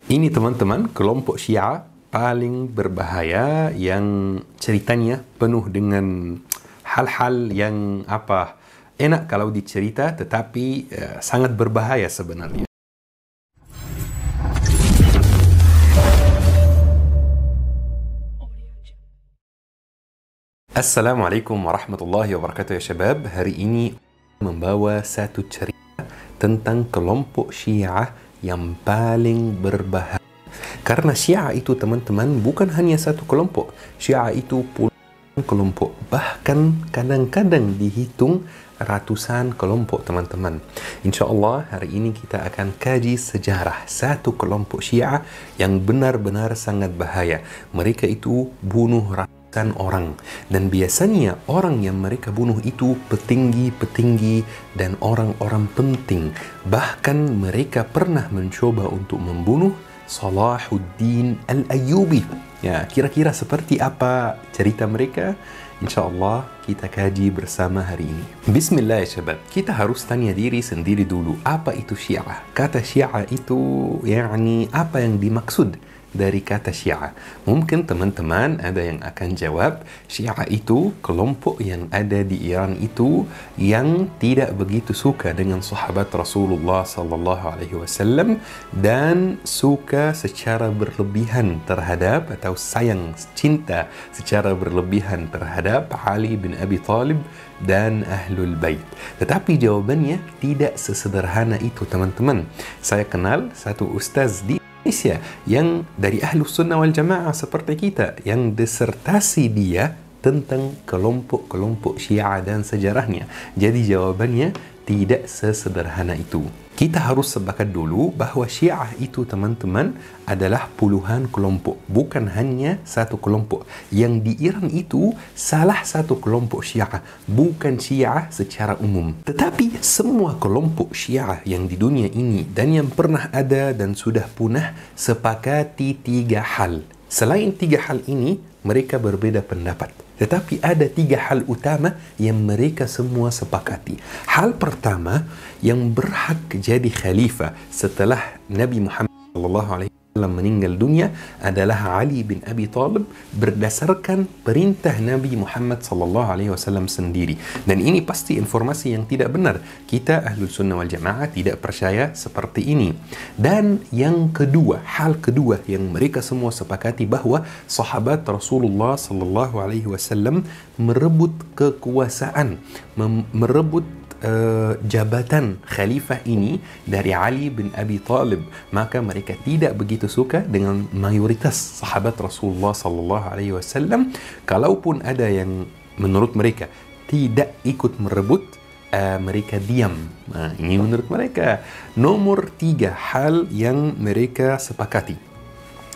Ini teman-teman, kelompok Syiah paling berbahaya yang ceritanya penuh dengan hal-hal yang enak kalau dicerita tetapi sangat berbahaya sebenarnya. Assalamualaikum warahmatullahi wabarakatuh ya syabab. Hari ini membawa satu cerita tentang kelompok Syiah yang paling berbahaya. Karena Syiah itu teman-teman bukan hanya satu kelompok. Syiah itu puluhan kelompok. Bahkan kadang-kadang dihitung ratusan kelompok teman-teman. InsyaAllah hari ini kita akan kaji sejarah satu kelompok Syiah yang benar-benar sangat bahaya. Mereka itu bunuh ratusan orang. Dan biasanya orang yang mereka bunuh itu petinggi-petinggi dan orang-orang penting. Bahkan mereka pernah mencoba untuk membunuh Salahuddin Al-Ayyubi. Ya, kira-kira seperti apa cerita mereka? InsyaAllah kita kaji bersama hari ini. Bismillah ya syabab. Kita harus tanya diri sendiri dulu. Apa itu Syiah? Kata Syiah itu apa yang dimaksud dari kata Syiah? Mungkin teman-teman ada yang akan jawab, Syiah itu kelompok yang ada di Iran itu yang tidak begitu suka dengan sahabat Rasulullah sallallahu alaihi wasallam dan suka secara berlebihan terhadap atau sayang cinta secara berlebihan terhadap Ali bin Abi Thalib dan Ahlul Bait. Tetapi jawabannya tidak sesederhana itu teman-teman. Saya kenal satu ustaz di Indonesia yang dari Ahlus Sunnah wal Jamaah seperti kita, yang disertasi dia tentang kelompok-kelompok Syiah dan sejarahnya. Jadi jawabannya tidak sesederhana itu. Kita harus sepakat dulu bahawa Syiah itu teman-teman adalah puluhan kelompok, bukan hanya satu kelompok. Yang di Iran itu salah satu kelompok Syiah, bukan Syiah secara umum. Tetapi semua kelompok Syiah yang di dunia ini dan yang pernah ada dan sudah punah sepakati tiga hal. Selain tiga hal ini, mereka berbeda pendapat. Tetapi ada tiga hal utama yang mereka semua sepakati. Hal pertama, yang berhak jadi khalifah setelah Nabi Muhammad SAW meninggal dunia adalah Ali bin Abi Thalib berdasarkan perintah Nabi Muhammad SAW sendiri. Dan ini pasti informasi yang tidak benar. Kita Ahlul Sunnah wal Jamaah tidak percaya seperti ini. Dan yang kedua, hal kedua yang mereka semua sepakati bahawa sahabat Rasulullah SAW merebut kekuasaan, merebut jabatan khalifah ini dari Ali bin Abi Thalib. Maka mereka tidak begitu suka dengan mayoritas sahabat Rasulullah sallallahu alaihi wasallam. Kalaupun ada yang menurut mereka tidak ikut merebut, mereka diam. Nah, ini menurut mereka. Nomor tiga hal yang mereka sepakati.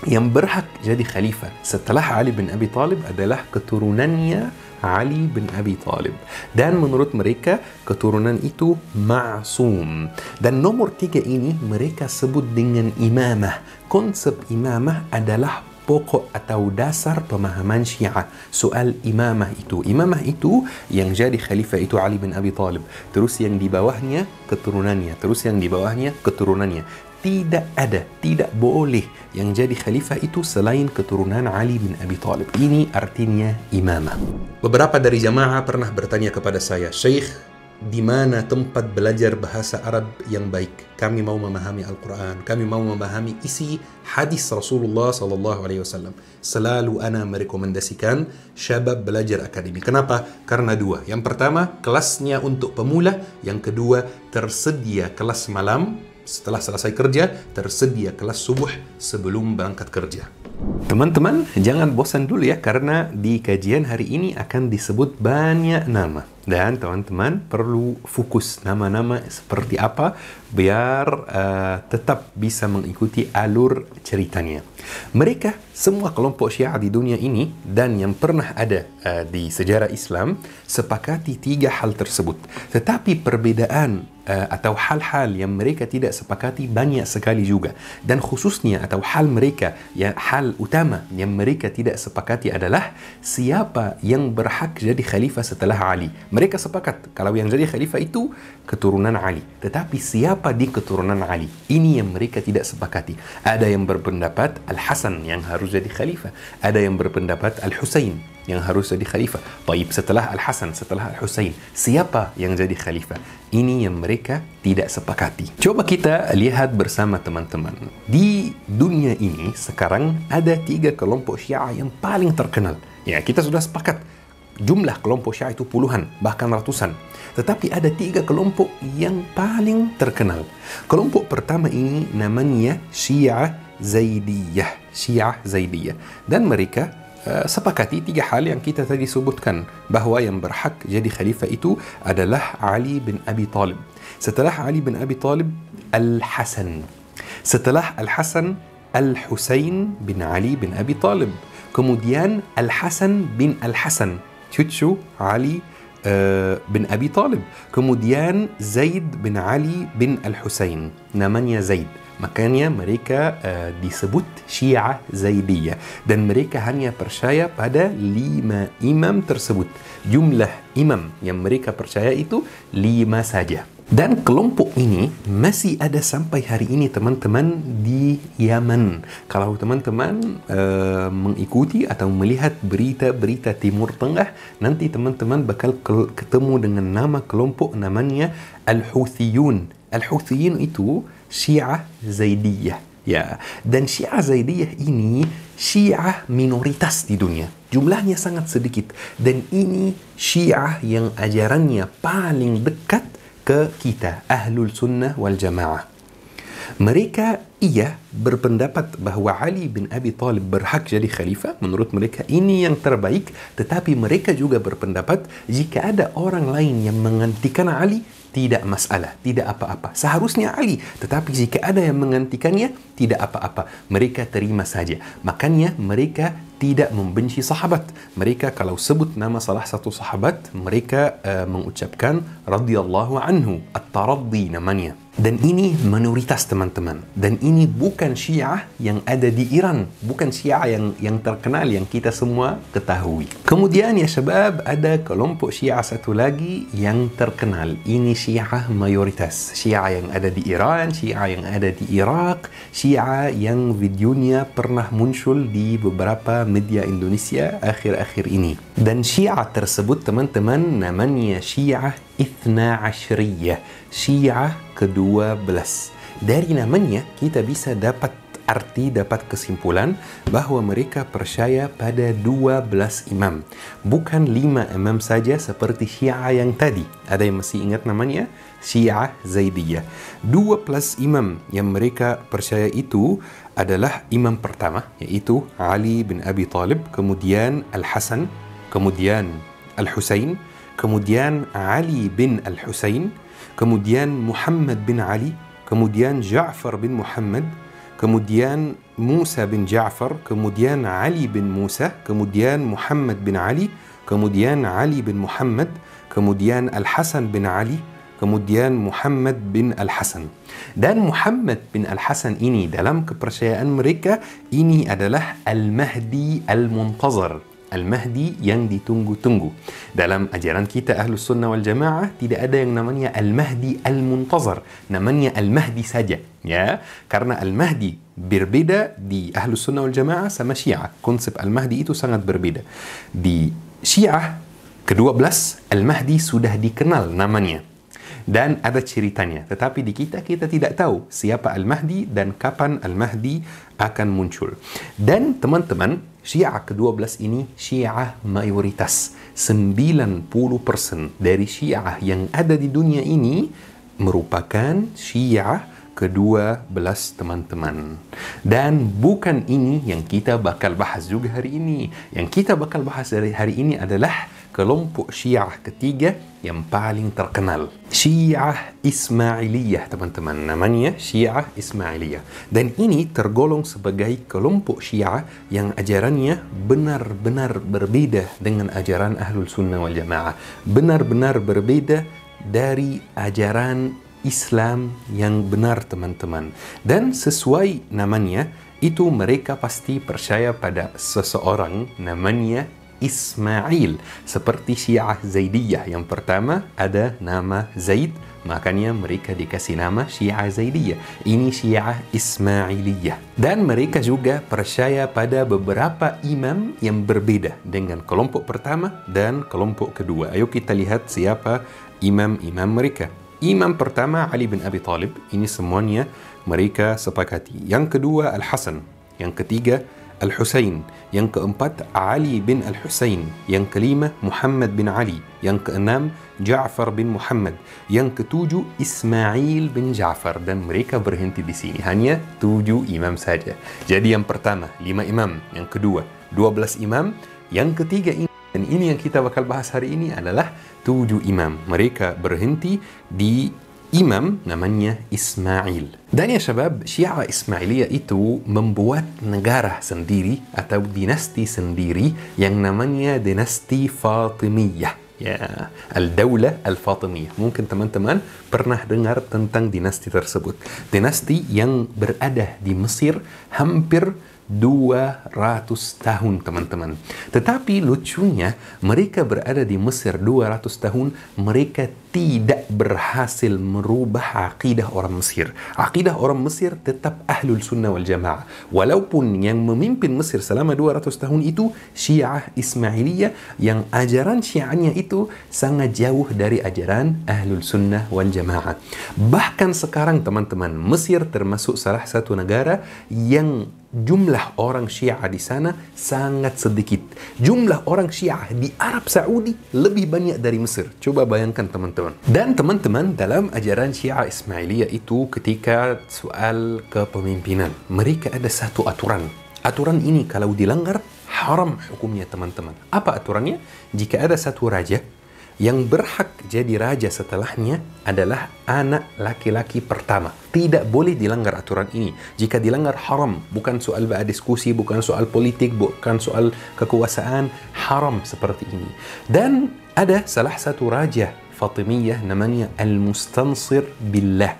Yang berhak jadi khalifah setelah Ali bin Abi Thalib adalah keturunannya Ali bin Abi Thalib. Dan menurut mereka keturunan itu ma'sum. Dan nomor tiga ini mereka sebut dengan imamah. Konsep imamah adalah pokok atau dasar pemahaman Syiah. Soal imamah itu. Imamah itu yang jadi khalifah itu Ali bin Abi Thalib. Terus yang di bawahnya keturunannya. Terus yang di bawahnya keturunannya. Tidak boleh yang jadi khalifah itu selain keturunan Ali bin Abi Thalib. Ini artinya imamah. Beberapa dari jamaah pernah bertanya kepada saya, Syekh, di mana tempat belajar bahasa Arab yang baik? Kami mau memahami Al-Quran, kami mau memahami isi hadis Rasulullah SAW. Selalu ana merekomendasikan syabab belajar akademi. Kenapa? Karena dua. Yang pertama, kelasnya untuk pemula. Yang kedua, tersedia kelas malam. Setelah selesai kerja, tersedia kelas subuh sebelum berangkat kerja. Teman-teman, jangan bosan dulu ya, karena di kajian hari ini akan disebut banyak nama. Dan teman-teman perlu fokus nama-nama seperti apa biar tetap bisa mengikuti alur ceritanya. Mereka semua kelompok Syiah di dunia ini dan yang pernah ada di sejarah Islam sepakati tiga hal tersebut. Tetapi perbedaan atau hal-hal yang mereka tidak sepakati banyak sekali juga. Dan khususnya atau hal mereka, hal utama yang mereka tidak sepakati adalah siapa yang berhak jadi khalifah setelah Ali. Mereka sepakat kalau yang jadi khalifah itu keturunan Ali. Tetapi siapa di keturunan Ali? Ini yang mereka tidak sepakati. Ada yang berpendapat Al-Hasan yang harus jadi khalifah. Ada yang berpendapat Al-Husain yang harus jadi khalifah. Baik, setelah Al-Hasan, setelah Al-Husain, siapa yang jadi khalifah? Ini yang mereka tidak sepakati. Coba kita lihat bersama teman-teman. Di dunia ini sekarang ada 3 kelompok Syiah yang paling terkenal. Ya, kita sudah sepakat. Jumlah kelompok Syiah itu puluhan, bahkan ratusan. Tetapi ada 3 kelompok yang paling terkenal. Kelompok pertama ini namanya Syiah Zaidiyah. Syiah Zaidiyah. Dan mereka sepakati 3 hal yang kita tadi sebutkan, bahawa yang berhak jadi khalifah itu adalah Ali bin Abi Talib. Setelah Ali bin Abi Talib, Al-Hasan. Setelah Al-Hasan, Al-Husain bin Ali bin Abi Talib. Kemudian Al-Hasan bin Al-Hasan, cucu Ali bin Abi Talib. Kemudian Zaid bin Ali bin Al-Husain, namanya Zaid. Makanya mereka disebut Syiah Zaidiyah. Dan mereka hanya percaya pada 5 imam tersebut. Jumlah imam yang mereka percaya itu 5 saja. Dan kelompok ini masih ada sampai hari ini teman-teman di Yaman. Kalau teman-teman mengikuti atau melihat berita-berita Timur Tengah, nanti teman-teman bakal ketemu dengan nama kelompok namanya Al-Houthiyun. Al-Houthiyun itu Syiah Zaidiyah. Ya, dan Syiah Zaidiyah ini Syiah minoritas di dunia. Jumlahnya sangat sedikit. Dan ini Syiah yang ajarannya paling dekat ke kita, Ahlul Sunnah wal Jamaah. Mereka berpendapat bahawa Ali bin Abi Talib berhak jadi khalifah. Menurut mereka ini yang terbaik. Tetapi mereka juga berpendapat jika ada orang lain yang menggantikan Ali, tidak masalah, tidak apa-apa. Seharusnya Ali. Tetapi jika ada yang menggantikannya, tidak apa-apa. Mereka terima saja. Makanya mereka tidak membenci sahabat. Mereka kalau sebut nama salah satu sahabat, mereka mengucapkan radhiyallahu anhu. At-Taraddi namanya. Dan ini minoritas teman-teman. Dan ini bukan Syiah yang ada di Iran. Bukan Syiah yang terkenal, yang kita semua ketahui. Kemudian ya syabab, ada kelompok Syiah satu lagi yang terkenal. Ini Syiah mayoritas. Syiah yang ada di Iran, Syiah yang ada di Iraq, Syiah yang videonya pernah muncul di beberapa media Indonesia akhir-akhir ini. Dan Syiah tersebut teman-teman namanya Syiah Ithna Ashriyah, Syiah ke-12. Dari namanya kita bisa dapat arti, dapat kesimpulan bahawa mereka percaya pada 12 imam. Bukan 5 imam saja seperti Syiah yang tadi. Ada yang masih ingat namanya? Syiah Zaidiyah. 12 imam yang mereka percaya itu adalah imam pertama, yaitu Ali bin Abi Talib, kemudian Al-Hasan, kemudian Al-Husain, kemudian Ali bin Al-Husain, kemudian Muhammad bin Ali, kemudian Ja'far bin Muhammad, kemudian Musa bin Ja'far, kemudian Ali bin Musa, kemudian Muhammad bin Ali, kemudian Ali bin Muhammad, kemudian Al-Hasan bin Ali, kemudian Muhammad bin Al-Hasan. Dan Muhammad bin Al-Hasan ini dalam kepercayaan mereka ini adalah Al-Mahdi Al-Muntazar. Al-Mahdi yang ditunggu-tunggu. Dalam ajaran kita Ahlus Sunnah wal Jamaah tidak ada yang namanya Al-Mahdi Al-Muntazar. Namanya Al-Mahdi saja. Ya, karena Al-Mahdi berbeda di Ahlus Sunnah wal Jamaah sama Syiah. Konsep Al-Mahdi itu sangat berbeda. Di Syiah ke-12 Al-Mahdi sudah dikenal namanya. Dan ada ceritanya. Tetapi di kita tidak tahu siapa Al-Mahdi dan kapan Al-Mahdi akan muncul. Dan teman-teman, Syiah ke-12 ini Syiah mayoritas. 90% dari Syiah yang ada di dunia ini merupakan Syiah ke-12 teman-teman. Dan bukan ini yang kita bakal bahas juga hari ini. Yang kita bakal bahas hari ini adalah kelompok Syiah ketiga yang paling terkenal. Syiah Ismailiyah teman-teman. Namanya Syiah Ismailiyah. Dan ini tergolong sebagai kelompok Syiah yang ajarannya benar-benar berbeda dengan ajaran Ahlul Sunnah wal Jamaah. Benar-benar berbeda dari ajaran Islam yang benar teman-teman. Dan sesuai namanya, itu mereka pasti percaya pada seseorang namanya Ismail. Seperti Syiah Zaidiyah. Yang pertama ada nama Zaid, makanya mereka dikasih nama Syiah Zaidiyah. Ini Syiah Ismailiyah. Dan mereka juga percaya pada beberapa imam yang berbeda dengan kelompok pertama dan kelompok kedua. Ayo kita lihat siapa imam-imam mereka. Imam pertama Ali bin Abi Thalib, ini semuanya mereka sepakati. Yang kedua Al-Hasan, yang ketiga Al-Husain, yang keempat Ali bin Al-Husain, yang kelima Muhammad bin Ali, yang keenam Ja'far bin Muhammad, yang ketujuh Ismail bin Ja'far, dan mereka berhenti di sini. Hanya 7 imam saja. Jadi yang pertama 5 imam, yang kedua 12 imam, yang ketiga ini, dan ini yang kita bakal bahas hari ini adalah 7 imam. Mereka berhenti di imam namanya Ismail. Dan ya syabab, Syiah Ismailiyah itu membuat negara sendiri atau dinasti sendiri yang namanya dinasti Fatimiyah. Ya, Al-Daulah Al-Fatimiyah. Mungkin teman-teman pernah dengar tentang dinasti tersebut. Dinasti yang berada di Mesir hampir 200 tahun, teman-teman. Tetapi lucunya, mereka berada di Mesir 200 tahun, mereka tidak berhasil merubah akidah orang Mesir. Akidah orang Mesir tetap Ahlul Sunnah wal Jamaah. Walaupun yang memimpin Mesir selama 200 tahun itu Syiah Ismailiyah, yang ajaran Syiahnya itu sangat jauh dari ajaran Ahlul Sunnah wal Jamaah. Bahkan sekarang, teman-teman, Mesir termasuk salah satu negara yang jumlah orang Syiah di sana sangat sedikit. Jumlah orang Syiah di Arab Saudi lebih banyak dari Mesir. Coba bayangkan, teman-teman. Dan teman-teman, dalam ajaran Syiah Ismailiyah itu, ketika soal kepemimpinan, mereka ada satu aturan. Aturan ini kalau dilanggar, haram hukumnya, teman-teman. Apa aturannya? Jika ada satu raja, yang berhak jadi raja setelahnya adalah anak laki-laki pertama. Tidak boleh dilanggar aturan ini. Jika dilanggar, haram. Bukan soal diskusi, bukan soal politik, bukan soal kekuasaan. Haram seperti ini. Dan ada salah satu raja Fatimiyah namanya Al-Mustansir Billah.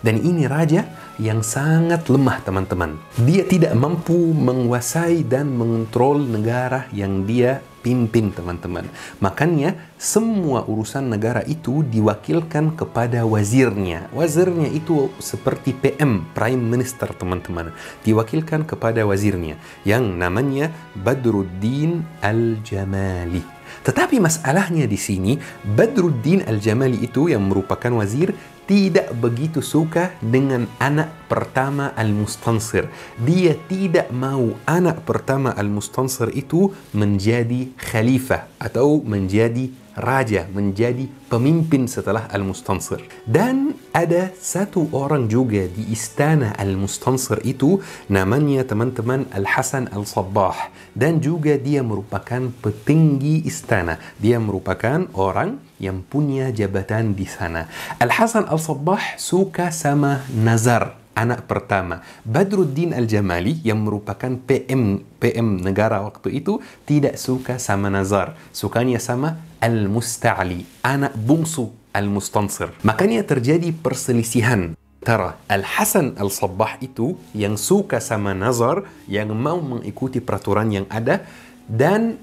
Dan ini raja yang sangat lemah, teman-teman. Dia tidak mampu menguasai dan mengontrol negara yang dia pimpin, teman-teman. Makanya semua urusan negara itu diwakilkan kepada wazirnya. Wazirnya itu seperti PM, Prime Minister, teman-teman. Diwakilkan kepada wazirnya yang namanya Badruddin Al-Jamali. Tetapi masalahnya di sini, Badruddin Al-Jamali itu yang merupakan wazir tidak begitu suka dengan anak pertama Al-Mustansir. Dia tidak mau anak pertama Al-Mustansir itu menjadi khalifah atau menjadi raja, menjadi pemimpin setelah Al-Mustansir. Dan ada satu orang juga di istana Al-Mustansir itu, namanya, teman-teman, Al-Hasan Al-Sabbah. Dan juga dia merupakan petinggi istana. Dia merupakan orang yang punya jabatan di sana. Al-Hasan Al-Sabbah suka sama Nazar, anak pertama. Badruddin Al-Jamali yang merupakan PM negara waktu itu tidak suka sama Nazar. Sukanya sama Al-Musta'li, anak bungsu Al-Mustansir. Makanya terjadi perselisihan antara Al-Hasan Al-Sabbah itu yang suka sama Nazar, yang mau mengikuti peraturan yang ada, dan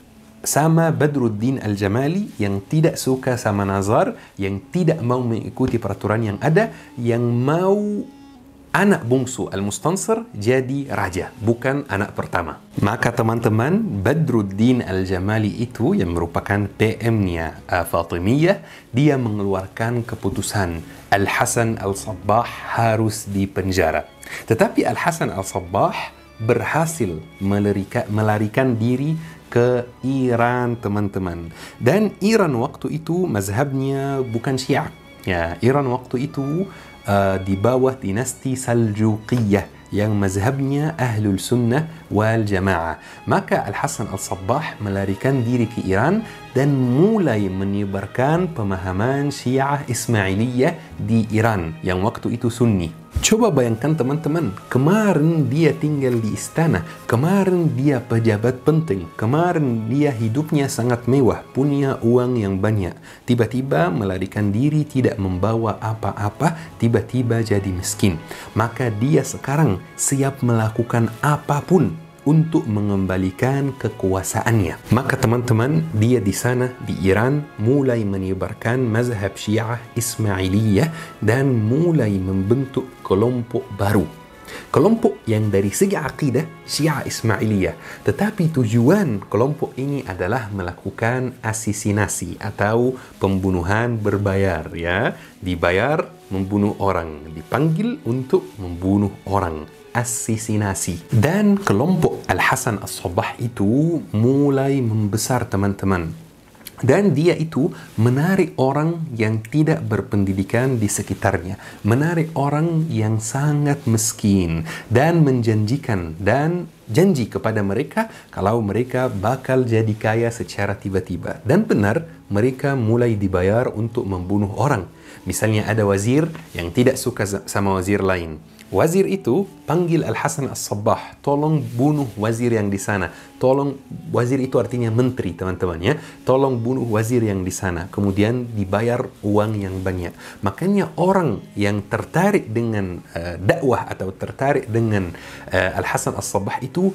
sama Badruddin Al-Jamali yang tidak suka sama Nazar, yang tidak mau mengikuti peraturan yang ada, yang mau anak bungsu Al-Mustansir jadi raja, bukan anak pertama. Maka, teman-teman, Badruddin Al-Jamali itu yang merupakan PM-nya Fatimiyah, dia mengeluarkan keputusan Al-Hasan Al-Sabbah harus dipenjara. Tetapi Al-Hasan Al-Sabbah berhasil melarikan diri ke Iran, teman-teman. Dan Iran waktu itu mazhabnya bukan Syiah. Ya, Iran waktu itu di bawah dinasti Saljuqiyah yang mazhabnya Ahlul Sunnah wal Jamaah. Maka Al-Hasan Al-Sabbah melarikan diri ke Iran dan mulai menyebarkan pemahaman Syiah Ismailiyah di Iran yang waktu itu Sunni. Coba bayangkan teman-teman, kemarin dia tinggal di istana, kemarin dia pejabat penting, kemarin dia hidupnya sangat mewah, punya uang yang banyak. Tiba-tiba melarikan diri, tidak membawa apa-apa, tiba-tiba jadi miskin. Maka dia sekarang siap melakukan apapun untuk mengembalikan kekuasaannya. Maka teman-teman, dia di sana di Iran mulai menyebarkan mazhab Syiah Ismailiyah dan mulai membentuk kelompok baru. Kelompok yang dari segi akidah Syiah Ismailiyah, tetapi tujuan kelompok ini adalah melakukan asesinasi atau pembunuhan berbayar, ya. Dibayar membunuh orang, dipanggil untuk membunuh orang. Asesinasi. Dan kelompok Al-Hasan As-Sabbah itu mulai membesar teman-teman. Dan dia itu menarik orang yang tidak berpendidikan di sekitarnya, menarik orang yang sangat miskin dan menjanjikan dan janji kepada mereka kalau mereka bakal jadi kaya secara tiba-tiba. Dan benar, mereka mulai dibayar untuk membunuh orang. Misalnya ada wazir yang tidak suka sama wazir lain. Wazir itu panggil Al-Hasan As-Sabbah, tolong bunuh wazir yang di sana. Tolong, wazir itu artinya menteri teman-teman, ya. Tolong bunuh wazir yang di sana. Kemudian dibayar uang yang banyak. Makanya orang yang tertarik dengan dakwah atau tertarik dengan Al-Hasan As-Sabbah itu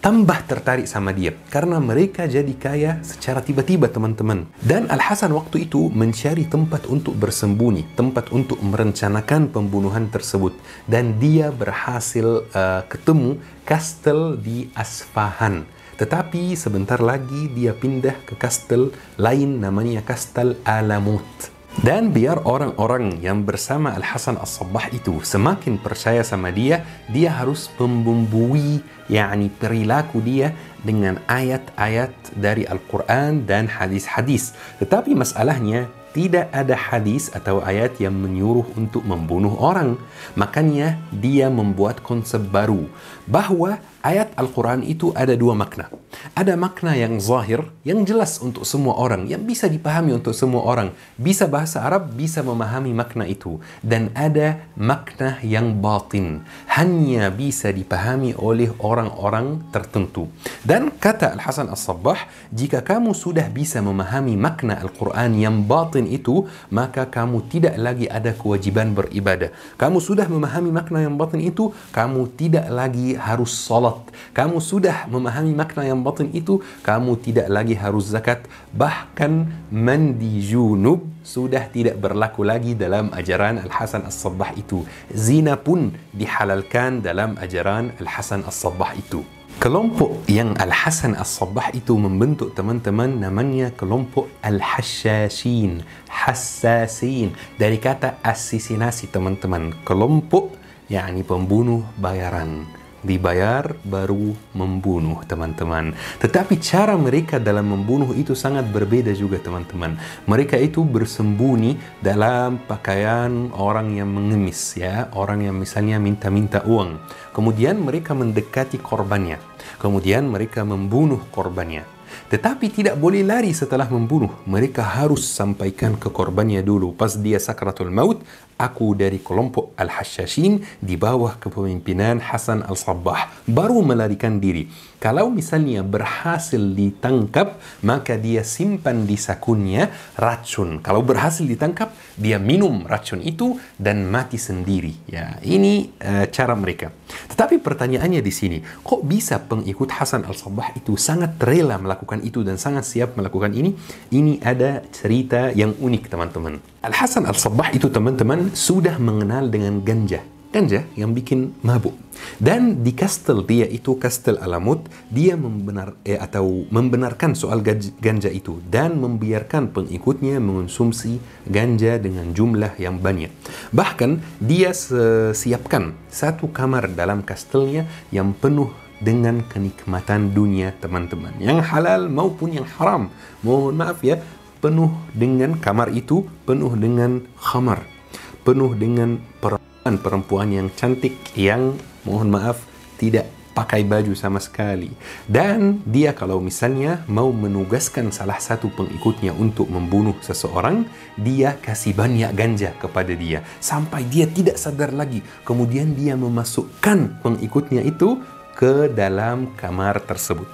tambah tertarik sama dia karena mereka jadi kaya secara tiba-tiba teman-teman. Dan Al-Hasan waktu itu mencari tempat untuk bersembunyi, tempat untuk merencanakan pembunuhan tersebut, dan dia berhasil ketemu kastel di Asfahan. Tetapi sebentar lagi dia pindah ke kastel lain namanya kastel Alamut. Dan biar orang-orang yang bersama Al-Hasan As-Sabbah itu semakin percaya sama dia, dia harus membumbui perilaku dia dengan ayat-ayat dari Al-Quran dan hadis-hadis. Tetapi masalahnya, tidak ada hadis atau ayat yang menyuruh untuk membunuh orang. Makanya dia membuat konsep baru bahwa ayat Al-Quran itu ada dua makna. Ada makna yang zahir, yang jelas untuk semua orang, yang bisa dipahami untuk semua orang. Bisa bahasa Arab, bisa memahami makna itu. Dan ada makna yang batin, hanya bisa dipahami oleh orang-orang tertentu. Dan kata Al-Hasan As-Sabbah, jika kamu sudah bisa memahami makna Al-Quran yang batin itu, maka kamu tidak lagi ada kewajiban beribadah. Kamu sudah memahami makna yang batin itu, kamu tidak lagi harus salat. Kamu sudah memahami makna yang batin itu, kamu tidak lagi harus zakat. Bahkan mandi junub sudah tidak berlaku lagi dalam ajaran Al-Hasan As-Sabbah itu. Zina pun dihalalkan dalam ajaran Al-Hasan As-Sabbah itu. Kelompok yang Al-Hasan As-Sabbah itu membentuk teman-teman namanya kelompok Al-Hashashin, Hassasin, dari kata asesinasi teman-teman. Kelompok pembunuh bayaran, dibayar baru membunuh teman-teman. Tetapi cara mereka dalam membunuh itu sangat berbeda juga teman-teman. Mereka itu bersembunyi dalam pakaian orang yang mengemis, ya, orang yang misalnya minta-minta uang. Kemudian mereka mendekati korbannya, kemudian mereka membunuh korbannya. Tetapi tidak boleh lari setelah membunuh. Mereka harus sampaikan ke korbannya dulu. Pas dia sakratul maut, aku dari kelompok Al-Hashashin di bawah kepemimpinan Hasan Al-Sabbah, baru melarikan diri. Kalau misalnya berhasil ditangkap, maka dia simpan di sakunya racun. Kalau berhasil ditangkap, dia minum racun itu dan mati sendiri. Ya, ini cara mereka. Tetapi pertanyaannya di sini, kok bisa pengikut Hasan Al-Sabbah itu sangat rela melakukan itu dan sangat siap melakukan ini? Ini ada cerita yang unik teman-teman. Al-Hasan Al-Sabbah itu teman-teman sudah mengenal dengan ganja yang bikin mabuk. Dan di kastel dia itu, kastel Alamut, dia membenarkan soal ganja itu dan membiarkan pengikutnya mengonsumsi ganja dengan jumlah yang banyak. Bahkan dia siapkan satu kamar dalam kastelnya yang penuh dengan kenikmatan dunia teman-teman, yang halal maupun yang haram. Mohon maaf ya, penuh dengan kamar itu, penuh dengan khamar, penuh dengan perempuan yang cantik yang mohon maaf tidak pakai baju sama sekali. Dan dia kalau misalnya mau menugaskan salah satu pengikutnya untuk membunuh seseorang, dia kasih banyak ganja kepada dia sampai dia tidak sadar lagi. Kemudian dia memasukkan pengikutnya itu ke dalam kamar tersebut.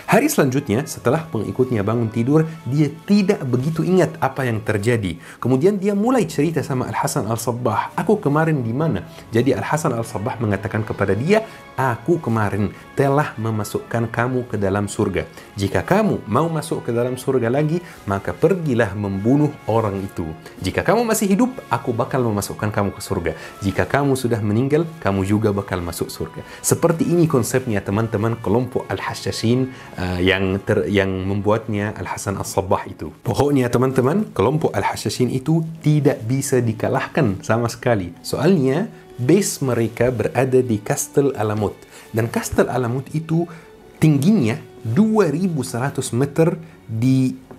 Hari selanjutnya, setelah pengikutnya bangun tidur, dia tidak begitu ingat apa yang terjadi. Kemudian dia mulai cerita sama Al-Hasan Al-Sabbah, aku kemarin di mana? Jadi Al-Hasan Al-Sabbah mengatakan kepada dia, aku kemarin telah memasukkan kamu ke dalam surga. Jika kamu mau masuk ke dalam surga lagi, maka pergilah membunuh orang itu. Jika kamu masih hidup, aku bakal memasukkan kamu ke surga. Jika kamu sudah meninggal, kamu juga bakal masuk surga. Seperti ini konsepnya teman-teman kelompok Al-Hashashin yang membuatnya Al-Hasan Al-Sabbah itu. Pokoknya teman-teman, kelompok Al-Hashashin itu tidak bisa dikalahkan sama sekali. Soalnya base mereka berada di Kastel Alamut. Dan Kastel Alamut itu tingginya 2100 meter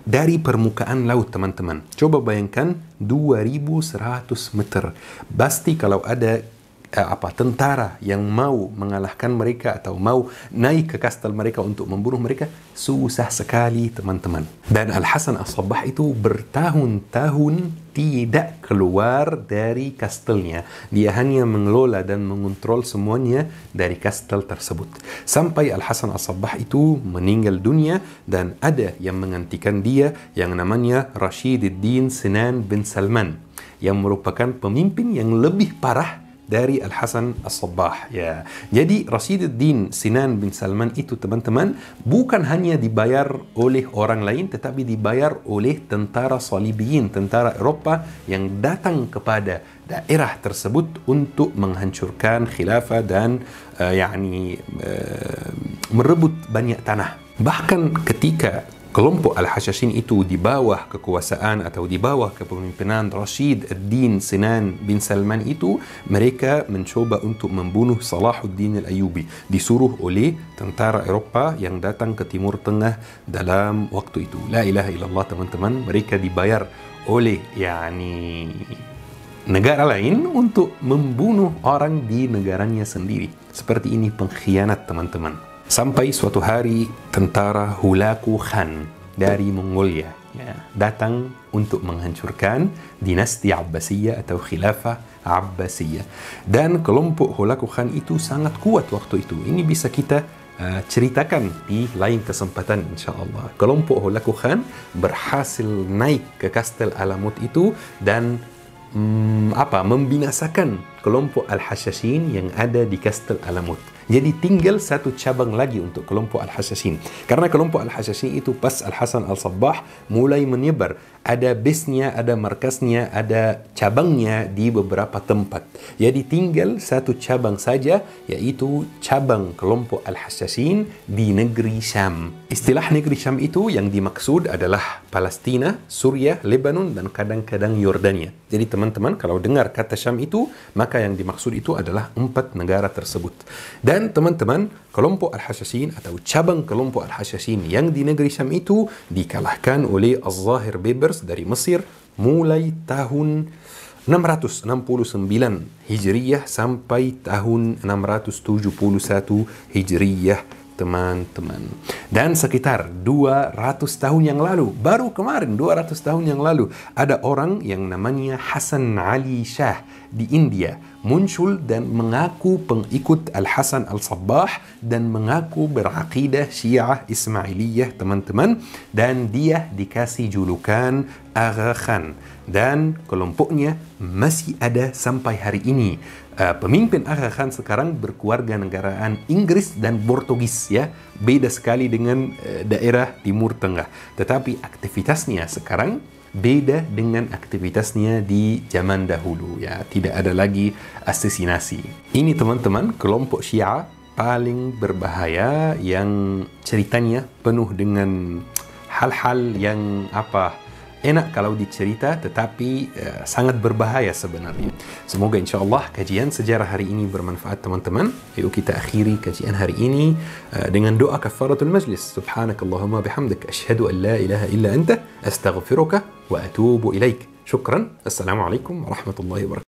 dari permukaan laut, teman-teman. Coba bayangkan 2100 meter. Pasti kalau ada tentara yang mau mengalahkan mereka atau mau naik ke kastel mereka untuk membunuh mereka, susah sekali, teman-teman. Dan Al-Hasan Al-Sabbah itu bertahun-tahun tidak keluar dari kastelnya. Dia hanya mengelola dan mengontrol semuanya dari kastel tersebut. Sampai Al-Hasan Al-Sabbah itu meninggal dunia dan ada yang menggantikan dia yang namanya Rashiduddin Sinan bin Salman, yang merupakan pemimpin yang lebih parah dari Al-Hasan Al-Sabbah. Ya. Jadi Rashiduddin Sinan bin Salman itu, teman-teman, bukan hanya dibayar oleh orang lain, tetapi dibayar oleh tentara Salibiyin, tentara Eropa yang datang kepada daerah tersebut untuk menghancurkan khilafah dan merebut banyak tanah. Bahkan ketika kelompok Al-Hashashin itu di bawah kekuasaan atau di bawah kepemimpinan Rashiduddin Sinan bin Salman itu, mereka mencoba untuk membunuh Salahuddin Al-Ayyubi, disuruh oleh tentara Eropa yang datang ke Timur Tengah dalam waktu itu. La ilaha illallah, teman-teman, mereka dibayar oleh negara lain untuk membunuh orang di negaranya sendiri. Seperti ini pengkhianat, teman-teman. Sampai suatu hari tentara Hulaku Khan dari Mongolia datang untuk menghancurkan dinasti Abbasiyah atau khilafah Abbasiyah. Dan kelompok Hulaku Khan itu sangat kuat waktu itu. Ini bisa kita ceritakan di lain kesempatan, insyaAllah. Kelompok Hulaku Khan berhasil naik ke Kastel Alamut itu dan membinasakan kelompok Al-Hashashin yang ada di Kastel Alamut. Jadi tinggal satu cabang lagi untuk kelompok Al-Hashashin. Karena kelompok Al-Hashashin itu pas Al-Hasan Al-Sabbah mulai menyebar. Ada base-nya, ada markasnya, ada cabangnya di beberapa tempat. Jadi tinggal satu cabang saja, yaitu cabang kelompok Al-Hashashin di negeri Syam. Istilah negeri Syam itu yang dimaksud adalah Palestina, Suriah, Lebanon, dan kadang-kadang Yordania. Jadi teman-teman, kalau dengar kata Syam itu, maka yang dimaksud itu adalah 4 negara tersebut. Dan teman-teman, kelompok Al-Hashashin atau cabang kelompok Al-Hashashin yang di negeri Syam itu dikalahkan oleh Az-Zahir Bibers dari Mesir mulai tahun 669 Hijriyah sampai tahun 671 Hijriyah, teman-teman. Dan sekitar 200 tahun yang lalu, baru kemarin 200 tahun yang lalu, ada orang yang namanya Hasan Ali Shah di India muncul dan mengaku pengikut Al-Hasan Al-Sabbah dan mengaku berakidah Syiah Ismailiyah, teman-teman, dan dia dikasih julukan Agha Khan dan kelompoknya masih ada sampai hari ini. Pemimpin Agha Khan sekarang berkeluarga negaraan Inggris dan Portugis, ya. Beda sekali dengan daerah Timur Tengah. Tetapi aktivitasnya sekarang beda dengan aktivitasnya di zaman dahulu, ya. Tidak ada lagi asesinasi. Ini, teman-teman, kelompok Syiah paling berbahaya yang ceritanya penuh dengan hal-hal yang enak kalau dicerita, tetapi sangat berbahaya sebenarnya. Semoga insyaAllah kajian sejarah hari ini bermanfaat, teman-teman. Yuk kita akhiri kajian hari ini dengan doa kafaratul majlis. Subhanakallahumma bihamdik, asyhadu an la ilaha illa anta, astaghfiruka wa atubu ilaik. Syukran. Assalamualaikum warahmatullahi wabarakatuh.